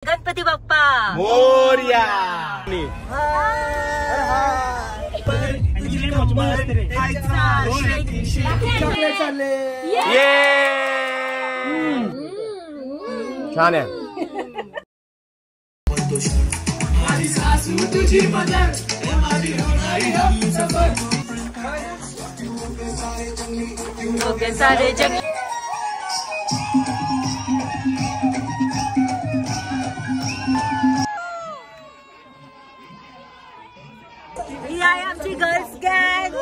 गणपती बाप्पा मोरया। छान आहे। सारे जग ही आहे आमची गर्ल्स गँग।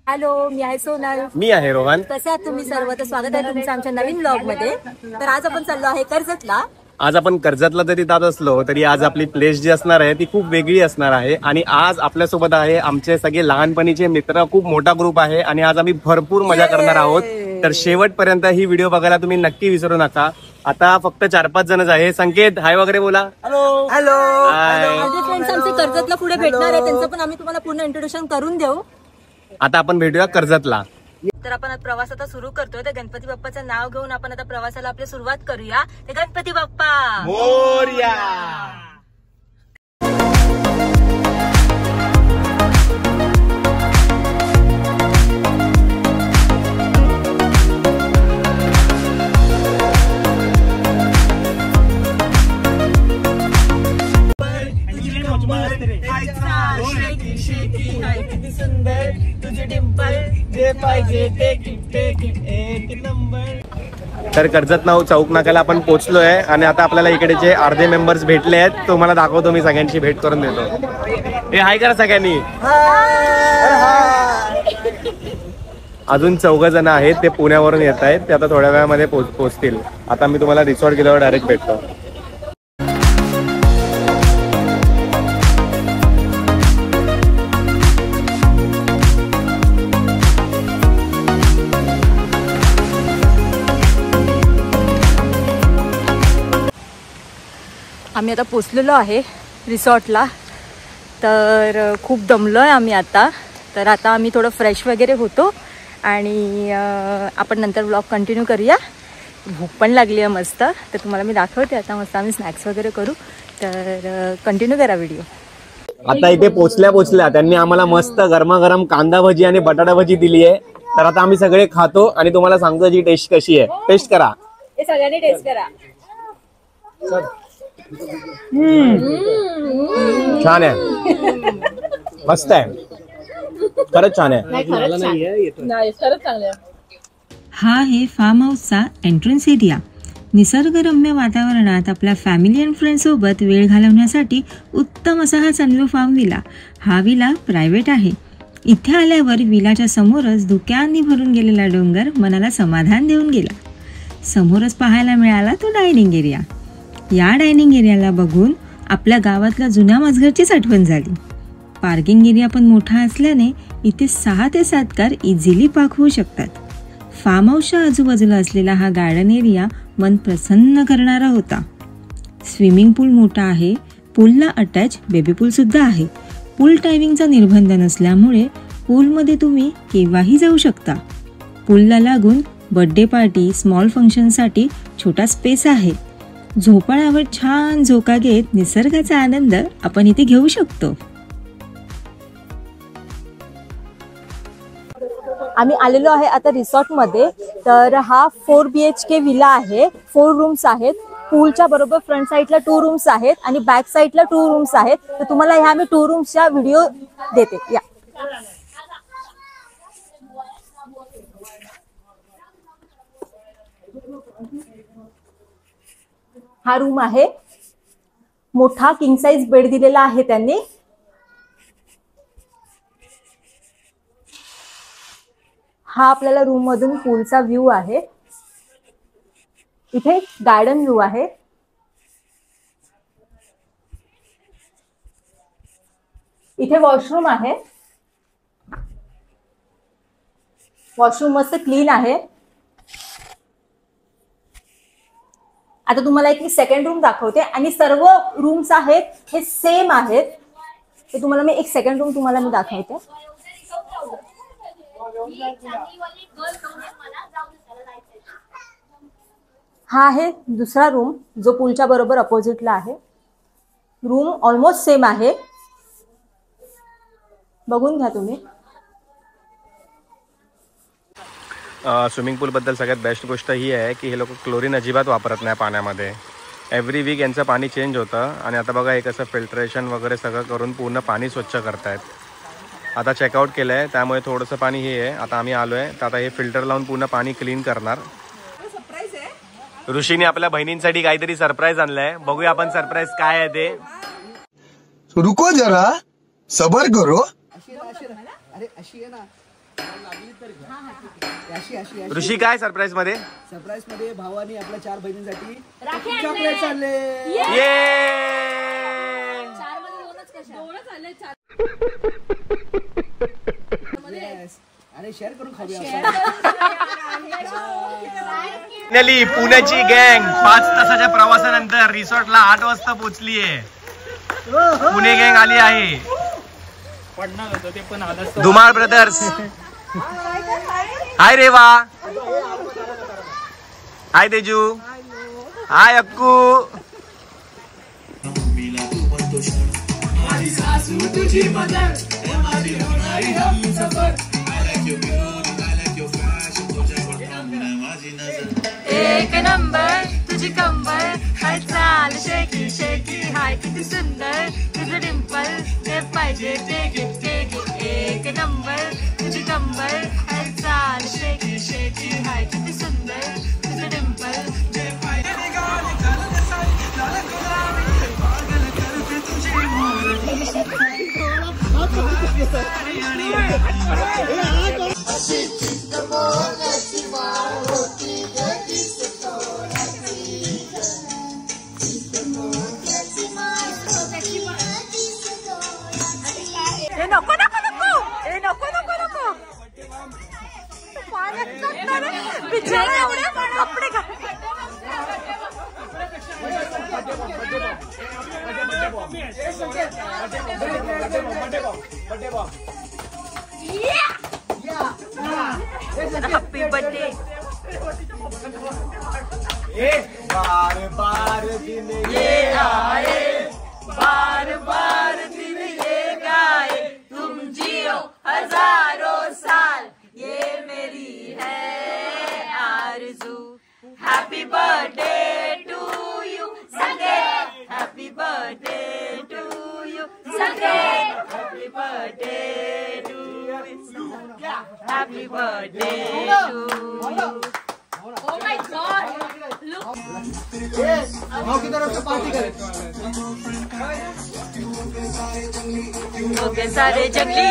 हॅलो, मी आहे सोनल। मी आहे रोहन। कसे आहात तुम्ही सर्व? तर स्वागत आहे तुमचं आमच्या नवीन व्लॉग मध्ये। तर आज आपण चाललो आहे कर्जतला। आज आपण कर्जतला जरी जात असलो तरी आज आपली प्लेस जी असणार आहे ती खूप वेगळी असणार आहे आणि आज आपल्यासोबत आहे आमचे सगळे लहानपणीचे मित्र। खूप मोठा ग्रुप आहे आणि आज आम्ही भरपूर मजा करणार आहोत। तर शेवटपर्यंत ही व्हिडिओ बघायला तुम्ही नक्की विसरू नका। आता फक्त 4-5 जणच आहे। संकेत हाय वगैरे बोला। Hello hello. हाय। माझे फ्रेंड्स आमचे कर्जतला पुढे भेटणार आहे, त्यांचं पण आम्ही तुम्हाला पूर्ण इंट्रोडक्शन करून देऊ। आता आपण भेटूया कर्जतला। तर आपण आता प्रवास आता सुरू करतोय। तर गणपती बाप्पाचं नाव घेऊन आपण आता प्रवासाला आपली सुरुवात करूया। ते गणपती बाप्पा मोरया। सुंदर तुझे डिंपल जे पाहिजे तर कर्जत नाव चौक नाक्याला आपण पोहोचलोय आणि आता आपल्याला इकडे जे अर्धे मेंबर्स भेटले आहेत तुम्हाला दाखवतो। मी सगळ्यांची भेट करून देतो। हे हाय करा सगळ्यांनी। अजून 4 जण आहेत, ते पुण्यावरून येत आहेत। ते आता थोड्या वेळामध्ये पोहोचतील। आता मी तुम्हाला रिसॉर्ट गेल्यावर डायरेक्ट भेटतो। आम्ही आता पोचलेलो आहे रिसॉर्टला। तर खूप दमलो आहे आम्ही आता। तर आता आम्ही थोडं फ्रेश वगैरे होतो आणि आपण नंतर व्लॉग कंटिन्यू करूया। भूक पण लागली आहे मस्त, तर तुम्हाला मी दाखवते आता। मस्त आम्ही स्नॅक्स वगैरे करू, तर कंटिन्यू करा व्हिडिओ। आता इथे पोचल्या त्यांनी आम्हाला मस्त गरमागरम कांदा भजी आणि बटाटा भजी दिली आहे। तर आता आम्ही सगळे खातो आणि तुम्हाला सांगतो जी टेस्ट कशी आहे। टेस्ट करा, हे सगळ्यांनी टेस्ट करा। छान आहे, मस्त आहे, खरंच छान आहे। हा आहे फार्म हाऊसचा एंट्रन्स एरिया। निसर्गरम्य वातावरणात आपल्या फॅमिली अँड फ्रेंड सोबत वेळ घालवण्यासाठी उत्तम असा हा सनलूफ फार्म विला। हा विला प्रायव्हेट आहे। इथे आल्यावर विलाच्या समोरच धुक्यांनी भरून गेलेला डोंगर मनाला समाधान देऊन गेला। समोरच पाहायला मिळाला तो डायनिंग एरिया। या डायनिंग एरियाला बघून आपल्या गावातल्या जुन्या मजघरचीच आठवण झाली। पार्किंग एरिया पण मोठा असल्याने इथे 6 ते 7 कार इझिली पार्क होऊ शकतात। फार्म हाऊसच्या आजूबाजूला असलेला हा गार्डन एरिया मन प्रसन्न करणारा होता। स्विमिंग पूल मोठा आहे। पूलला अटॅच बेबी पूल सुद्धा आहे। पूल टायमिंगचा निर्बंध नसल्यामुळे पूलमध्ये तुम्ही केव्हाही जाऊ शकता। पूलला लागून बर्थडे पार्टी, स्मॉल फंक्शनसाठी छोटा स्पेस आहे। झोपाळ्यावर छान झोका घेत निसर्गाचा आनंद आपण इथे घेऊ शकतो। आम्ही आलेलो आहे आता रिसॉर्ट मध्ये। तर हा 4 BHK विला आहे। 4 रूम्स आहेत। पूलच्या बरोबर फ्रंट साईडला 2 रूम्स आहेत आणि बॅक साईडला 2 रूम्स आहेत। तर तुम्हाला ह्या मी 2 रूम्सच्या व्हिडिओ देते। या हा रूम आहे। मोठा किंग साइज बेड दिलेला आहे त्यांनी। हा आपल्याला रूम मधून पूलचा व्ह्यू आहे। इथे गार्डन व्ह्यू आहे। इथे वॉशरूम आहे। वॉशरूम मस्त क्लीन आहे। आता तुम्हाला एक मी सेकंड रूम दाखवते आणि सर्व रूम्स आहेत हे सेम आहेत। तर तुम्हाला मी एक सेकंड रूम तुम्हाला मी दाखवते. हा आहे दुसरा रूम जो पूलच्या बरोबर अपोजिटला आहे. रूम ऑलमोस्ट सेम आहे, बघून घ्या तुम्ही. स्विमिंग पूलबद्दल सगळ्यात बेस्ट गोष्ट ही आहे की हे लोक क्लोरीन अजिबात वापरत नाही पाण्यामध्ये. एव्हरी वीक यांचं पाणी चेंज होतं आणि आता बघा हे कसं फिल्ट्रेशन वगैरे सगळं करून पूर्ण पाणी स्वच्छ करतायत. आता चेकआउट केलं आहे त्यामुळे थोडंसं पाणी हे आहे. आता आम्ही आलो आहे तर आता हे फिल्टर लावून पूर्ण पाणी क्लीन करणार. ऋषीने आपल्या बहिणींसाठी काहीतरी सरप्राईज आणलंय, बघूया आपण सरप्राईज काय आहे ते. रुको जरा सबर करो. ऋषी काय सरप्राईज मध्ये? सरप्राईज मध्ये भावानी आपल्या 4 बहिणींसाठी चॉकलेट आणले. अरे शेअर करून खाऊया. पुण्याची गँग 5 तासाच्या प्रवासानंतर रिसॉर्टला 8 वाजता पोहोचलीये. पुणे गँग आली आहे. धुमाळ ब्रदर्स. हाय रेवा. हाय तेजू. हाय अक्कू. एक नंबर तुझी कंबर, हाय चाल शेकी शेकी, हाय किती सुंदर तुझं डिंपल, ते पाहिजे ते घे ते घे. एक नंबर तुझी कंबर, हाय चाल शेकी शेकी, हाय किती सुंदर तुझं डिंपल, ते पाहिजे. नको नको नको, ए नको नको नको, बिचारा एवढे कपडे घाल. Happy birthday. बार बार दिन ये आए, बार बार दिन ये गाए, तुम जियो हजारों साल, ये मेरी है आरज़ू. हैप्पी बर्थडे टू यू संगे, हैप्पी बर्थडे टू यू संगे, happy birthday to you, happy birthday to you. Oh my God! Look. भाव की तरफ से पार्टी करें. ओके सारे जंगली.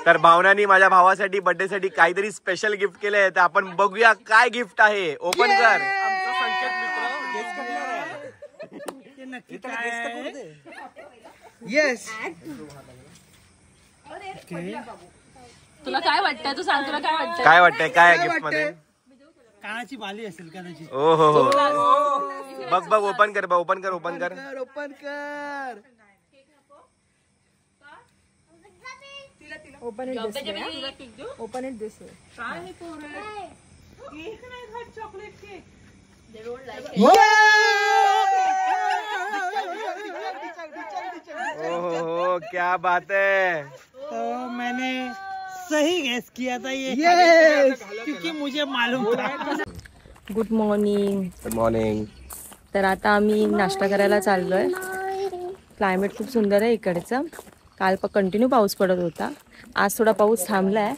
तर भावनानी माझ्या भावासाठी बर्थडे साठी काहीतरी स्पेशल गिफ्ट केलंय, तर आपण बघूया काय गिफ्ट आहे. ओपन कर. येस. तुला काय वाटतंय, तू सांग, तुला काय वाटतंय? काय वाटतंय काय गिफ्ट मध्ये? कानाची बाली असेल कदाचित. ओ हो हो. बघ बघ ओपन कर, ओपन कर, ओपन कर. ओपन कर. Open it this way. Open it this way. काय हे पोरं? केक नाही खात, chocolate cake. They don't like. ओहो क्या बात है. तो मैंने सही गेस किया था ये, क्योंकि मुझे मालूम था. Good morning. Good morning. तर आता आम्ही नाश्ता करायला चाललोय. क्लायमेट खूप सुंदर आहे इकडचं. काल कंटिन्यू पाऊस पडत होता, आज थोडा पाऊस थांबलाय.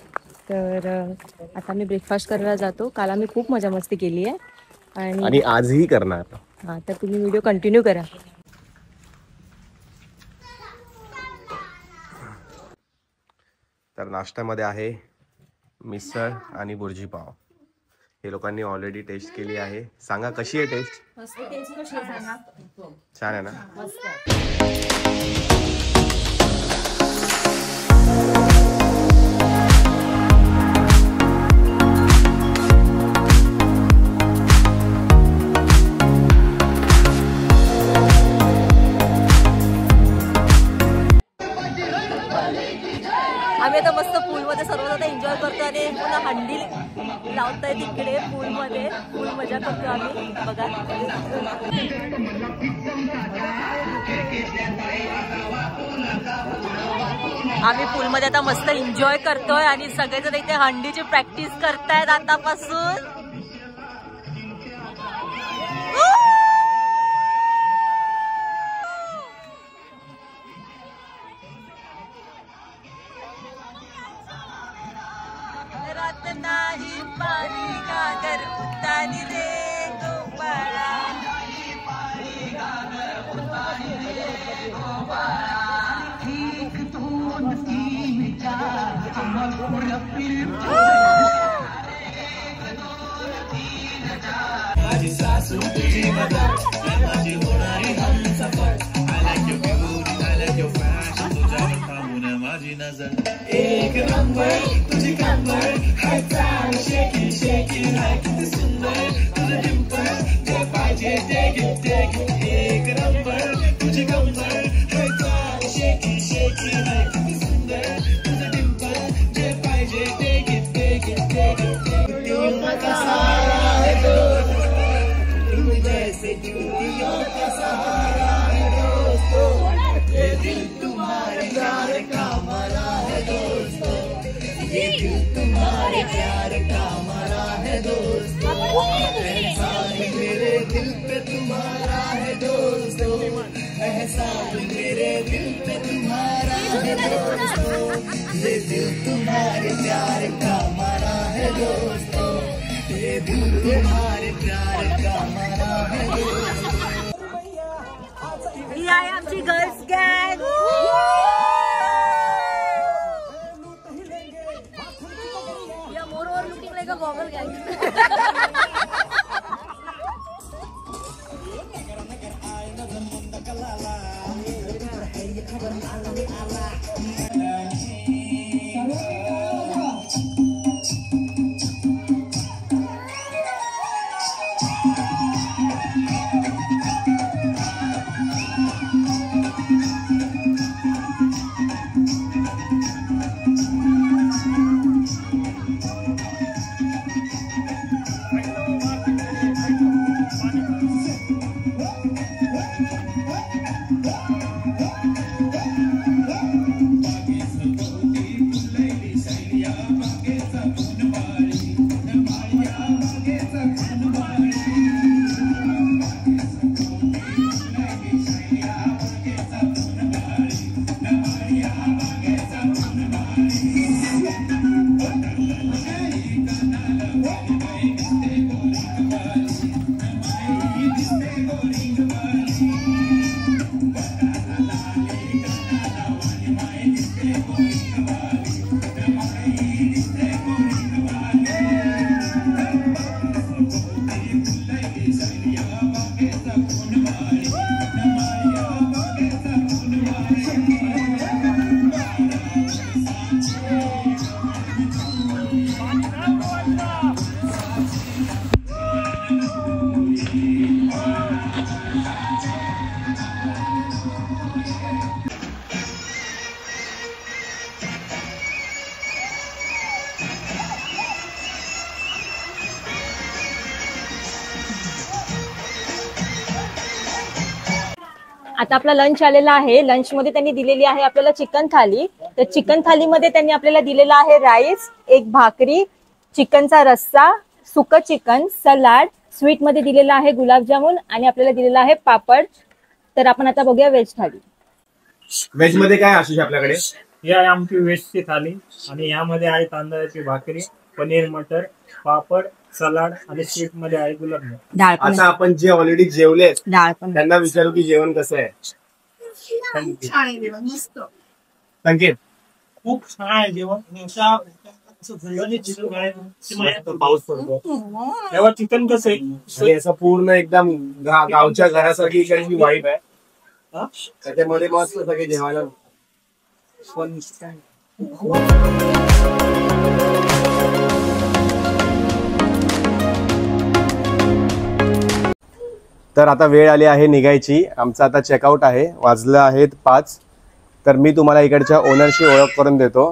तर आता आम्ही ब्रेकफास्ट करायला जातो. काल आम्ही खूप मजा मस्ती केली आहे आणि आजही करणार. हां, तर तुम्ही व्हिडिओ कंटिन्यू करा. तर नाश्त्यामध्ये आहे मिसळ आणि बुर्जी पाव. हे लोकांनी ऑलरेडी टेस्ट केली आहे. सांगा कशी आहे टेस्ट? मस्त. टेस्ट कशी आहे सांगा. छान आहे ना? मस्त. आम्ही आता मस्त पूलमध्ये सर्वजण एन्जॉय करतो आणि पुन्हा हंडी लावतोय तिकडे पूलमध्ये. फुल मजा करतो आम्ही. बघा आम्ही पूलमध्ये आता मस्त एन्जॉय करतोय आणि सगळेजण इथे हंडीची प्रॅक्टिस करतायत आतापासून. रात नाही पाणी गागर उतानी रे गोपाळा. एक नंबर तुझी कंबर है चाल शेकी शेकी है किती सुंदर तुझं डिंपल जे पाहिजे ते घे. एक नंबर तुझी कंबर है चाल शेकी शेकी है किती सुंदर तुझं डिंपल जे पाहिजे ते घे. दिल का सहारा है दोस्त तुम जैसे ड्यूटियों का सहारा है दोस्तों. ये दिल तुम्हारे प्यार का मरा है दोस्तों. ये दिल तुम्हारे प्यार का मरा है दोस्तों. एहसान मेरे दिल पे तुम्हारा है दोस्तों. एहसान मेरे दिल पे तुम्हारा है दोस्तों. ये दिल तुम्हारे प्यार का मरा है दोस्तों. ये दिल तुम्हारे प्यार का मरा है दोस्तों. ही आहे आमची गर्ल्स गँग. या मोर लुकिंग लाईक अ बॉबल गँग. आता आपला लंच आलेला आहे. लंच मध्ये त्यांनी दिलेली आहे आपल्याला चिकन थाली. तर चिकन थालीमध्ये त्यांनी आपल्याला दिलेला आहे राईस, एक भाकरी, चिकनचा रस्सा, सुकं चिकन, सलाड, स्वीट मध्ये दिलेला आहे गुलाबजामुन आणि आपल्याला दिलेला आहे पापड. तर आपण आता बघूया व्हेज थाली. व्हेज मध्ये काय आशिष आपल्याकडे? ही आहे आमची व्हेजची थाली आणि यामध्ये आहे तांदळाची भाकरी, पनीर मटर, पापड, सलाड आणि स्वीट मध्ये आहे गुलाबजाम. डाळ पण आता आपण जे ऑलरेडी जेवले डाळ पण त्यांना विचारू की जेवण कसं आहे. संकेत खूप छान आहे जेवण. पाऊस पडतो तेव्हा चिकन कसं आहे आणि असं पूर्ण एकदम गावच्या घरासारखी इकडची वाईब आहे. त्याच्यामध्ये मस्त सगळे जेवायला. तर आता वेळ आली आहे निघायची. आमचा आता चेकआउट आहे. वाजलं आहेत 5. तर मी तुम्हाला इकडच्या ओनरशी ओळख करून देतो.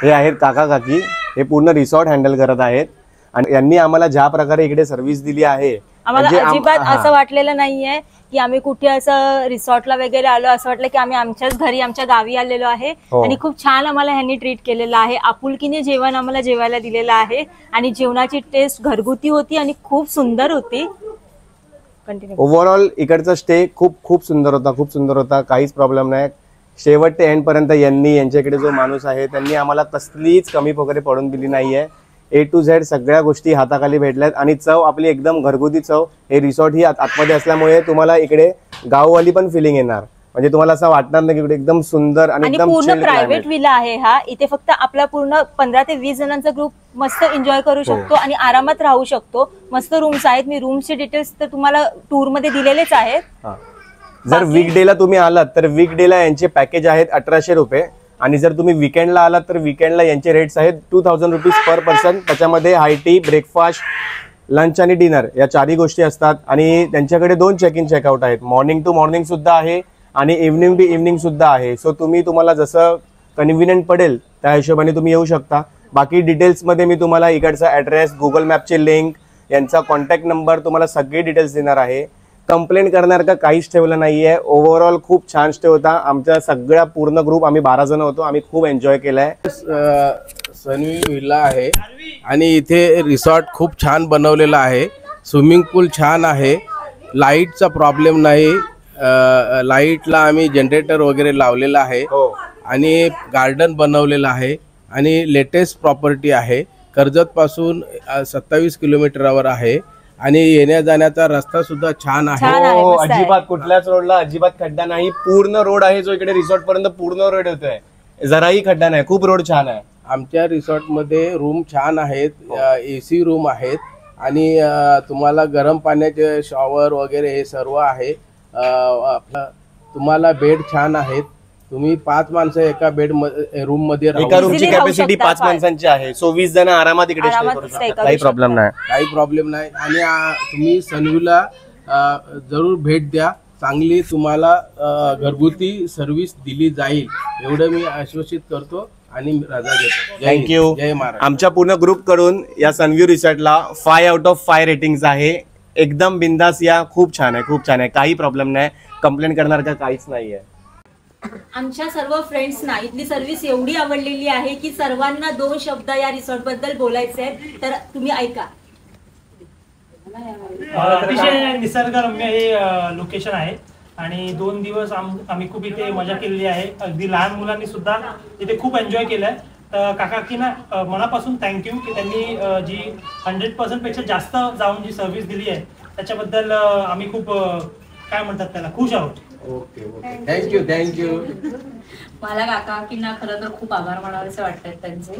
हे आहेत काका काकी, हे पूर्ण रिसॉर्ट हँडल करत आहेत आणि यांनी आम्हाला ज्या प्रकारे इकडे सर्व्हिस दिली आहे आम्हाला अजिबात असं वाटलेलं नाहीये की आम्ही कुठे असं रिसॉर्टला वगैरे आलो, असं वाटलं की आम्ही आमच्याच घरी आमच्या गावी आलेलो आहे. आणि खूप छान आम्हाला ह्यांनी ट्रीट केलेलं आहे. आपुलकीने जेवण आम्हाला जेवायला दिलेलं आहे आणि जेवणाची टेस्ट घरगुती होती आणि खूप सुंदर होती. ओव्हरऑल इकडचा स्टे खूप सुंदर होता, काहीच प्रॉब्लेम नाही. शेवट ते एंड पर्यंत यांच्याकडे जो माणूस आहे त्यांनी आम्हाला कसलीच कमी वगैरे पडून दिली नाहीये. A to Z सगळ्या गोष्टी हाताखाली भेटल्यात आणि चव आपली एकदम घरगुती चव. हे रिसॉर्ट ही आतमध्ये असल्यामुळे तुम्हाला इकडे गाववाली पण फिलिंग येणार, म्हणजे तुम्हाला असं वाटणार नाही की इकडे एकदम सुंदर आणि एकदम पूर्ण प्रायव्हेट विला आहे हा. इथे फक्त आपला पूर्ण 15 ते 20 जणांचा ग्रुप मस्त एन्जॉय करू शकतो आणि आरामात राहू शकतो. मस्त रूम्स आहेत. मी रूमचे डिटेल्स तर तुम्हाला टूर मध्ये दिलेलेच आहेत. जर वीकडेला तुम्ही आलात तर वीकडेला यांचे पॅकेज आहेत 1800 रुपये आणि जर तुम्ही विकेंडला आलात तर विकेंडला यांचे रेट्स आहेत 2000 रुपीज पर पर्सन. त्याच्यामध्ये हाय टी, ब्रेकफास्ट, लंच आणि डिनर या चारही गोष्टी असतात. आणि त्यांच्याकडे 2 चेक इन चेकआउट आहेत. मॉर्निंग टू मॉर्निंग सुद्धा आहे आणि इव्हनिंग टू इव्हनिंग सुद्धा आहे. सो तुम्हाला जसं कन्व्हिनियंट पडेल त्या हिशोबाने तुम्ही येऊ शकता. बाकी डिटेल्समध्ये मी तुम्हाला इकडचा ऍड्रेस, गुगल मॅपची लिंक, यांचा कॉन्टॅक्ट नंबर, तुम्हाला सगळे डिटेल्स देणार आहे. कंप्लेंट करणार का काहीच ठेवलं नाहीये. ओव्हरऑल खूप छान स्टे होता. आमचा सगळा पूर्ण ग्रुप, आम्ही 12 जण होतो, आम्ही खूप एन्जॉय केलाय. सनवी विला आहे आणि इथे रिसॉर्ट खूप छान बनवलेला आहे. स्विमिंग पूल छान आहे. लाईटचा प्रॉब्लेम नाही. लाईटला आम्ही जनरेटर वगैरे लावलेला आहे आणि गार्डन बनवलेलं आहे आणि लेटेस्ट प्रॉपर्टी आहे. कर्जत पासून 27 किलोमीटरवर आहे आणि येण्या जाण्याचा रस्ता सुद्धा छान आहे. अजिबात कुठल्याच रोडला अजिबात खड्डा नाही. पूर्ण रोड आहे जो इकडे रिसॉर्ट पर्यंत पूर्ण रोड होतोय, जराही खड्डा नाही. खूप रोड छान आहे. आमच्या रिसॉर्ट मध्ये रूम छान आहेत, AC रूम आहेत आणि तुम्हाला गरम पाण्याचे शॉवर वगैरे हे सर्व आहे. तुम्हाला बेड छान आहेत. तुम्ही 5 माणसं एका बेड रूम मध्ये एका रूमची कॅपॅसिटी 5 माणसांची आहे. 20 जण आरामात इकडे स्टे करू शकतात. काही प्रॉब्लेम नाही. आणि तुम्ही सनवीला जरूर भेट द्या. चांगली तुम्हाला घरगुती सर्व्हिस दिली जाईल एवढं मी आश्वासित करतो आणि रजा घेतो. थँक्यू. जय महाराज. आमच्या पूर्ण ग्रुप कडून या सनव्ह्यू रिसॉर्टला 5 आउट ऑफ 5 रेटिंग्स आहे. एकदम बिंदास या. खूप छान आहे. काही प्रॉब्लेम नाही. कंप्लेंट करणार का काहीच नाहीये. आमच्या सर्व फ्रेंड्सना इथली सर्व्हिस एवढी आवडलेली आहे की सर्वांना 2 शब्द या रिसॉर्ट बद्दल बोलायचे आहेत, तर तुम्ही ऐका. अतिशय निसर्गरम्य हे लोकेशन आहे आणि 2 दिवस आम्ही खूप इथे मजा केलेली आहे. अगदी लहान मुलांनी सुद्धा इथे खूप एन्जॉय केलंय. तर काकाकीना मनापासून थँक्यू की त्यांनी जी 100% पेक्षा जास्त जाऊन जी सर्व्हिस दिली आहे त्याच्याबद्दल आम्ही खूप काय म्हणतात त्याला खुश आहोत. ओके. थँक्यू. मला काकाकींना खरं तर खूप आभार मानावेसे वाटतात त्यांचे,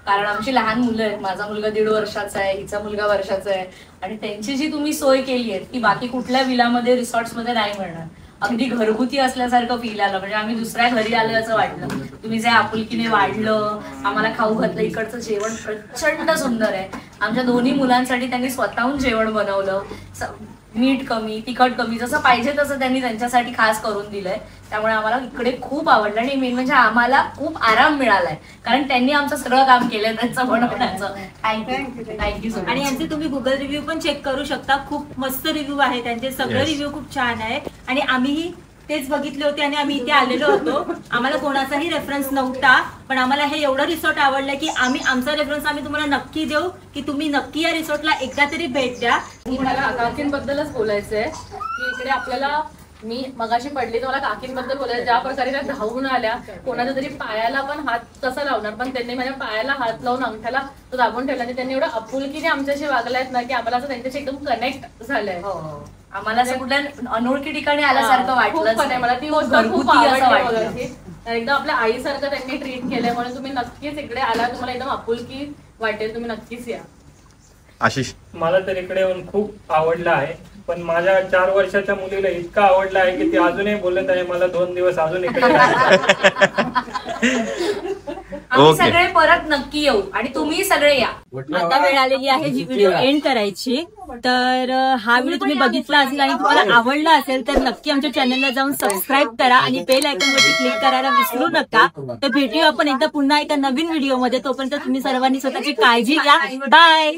कारण आमची लहान मुलं आहेत. माझा मुलगा 1.5 वर्षाचा आहे, हिचा मुलगा वर्षाचा आहे आणि त्यांची जी तुम्ही सोय केली आहे ती बाकी कुठल्या विलामध्ये, रिसॉर्ट्समध्ये नाही मिळणार. अगदी घरगुती असल्यासारखं फील आलं. म्हणजे आम्ही दुसऱ्या घरी आलो असं वाटलं. तुम्ही जे आपुलकीने वाढलं, आम्हाला खाऊ घातलं. इकडचं जेवण प्रचंड सुंदर आहे. आमच्या दोन्ही मुलांसाठी त्यांनी स्वतःहून जेवण बनवलं. मीठ कमी, तिखट कमी, जसं पाहिजे तसं त्यांनी त्यांच्यासाठी खास करून दिलंय. त्यामुळे आम्हाला इकडे खूप आवडलं आणि मेन म्हणजे आम्हाला खूप आराम मिळालाय, कारण त्यांनी आमचं सगळं काम केलंय त्यांचं बनवण्याचं. Thank you so much. आणि यांचे तुम्ही गुगल रिव्ह्यू पण चेक करू शकता. खूप मस्त रिव्ह्यू आहे त्यांचे. सगळे रिव्ह्यू खूप छान आहे आणि आम्हीही तेच बघितले होते आणि आम्ही इथे आलेलो होतो. आम्हाला कोणाचाही रेफरन्स नव्हता, पण आम्हाला हे एवढं रिसॉर्ट आवडलं की आमचा रेफरन्स आम्ही तुम्हाला नक्की देऊ की तुम्ही नक्की या रिसॉर्टला एकदा तरी भेट द्या. मला काकींबद्दलच बोलायचंय की इकडे आपल्याला, मी मगाशी पडली तर मला काकींबद्दल बोलायचं. ज्या प्रकारे त्या धावून आल्या, कोणाच्या तरी पायाला पण हात कसा लावणार, पण त्यांनी माझ्या पायाला हात लावून अंगठ्याला तो दाबून ठेवला. त्यांनी एवढं आपुलकीने आमच्याशी वागलायत ना की आम्हाला असं त्यांच्याशी एकदम कनेक्ट झालंय. आम्हाला असं कुठल्या अनोळखी ठिकाणी आल्यासारखं वाटलं. मला ती गोष्ट खूप आवडली. एकदम आपल्या आईसारखं त्यांनी ट्रीट केलंय. म्हणून तुम्ही नक्कीच इकडे आला, तुम्हाला एकदम आपुलकी वाटेल. तुम्ही नक्कीच या. आशिष, मला तर इकडे येऊन खूप आवडलं आहे, पण माझ्या 4 वर्षाच्या मुलीला इतका आवडला आहे की ती अजूनही बोलत आहे मला 2 दिवस अजून इकडे आम्ही सगळे परत नक्की येऊ आणि तुम्ही सगळे या. आता वेळ आलेली आहे जी व्हिडिओ एंड करायची. तर हा व्हिडिओ तुम्ही बघितला असेल आणि तुम्हाला आवडला असेल तर नक्की आमच्या चॅनलला जाऊन सबस्क्राईब करा आणि बेल आयकॉनवरती क्लिक करायला विसरू नका. तर भेटूया आपण एकदा पुन्हा एका नवीन व्हिडिओमध्ये. तोपर्यंत तुम्ही सर्वांनी स्वतःची काळजी घ्या. बाय.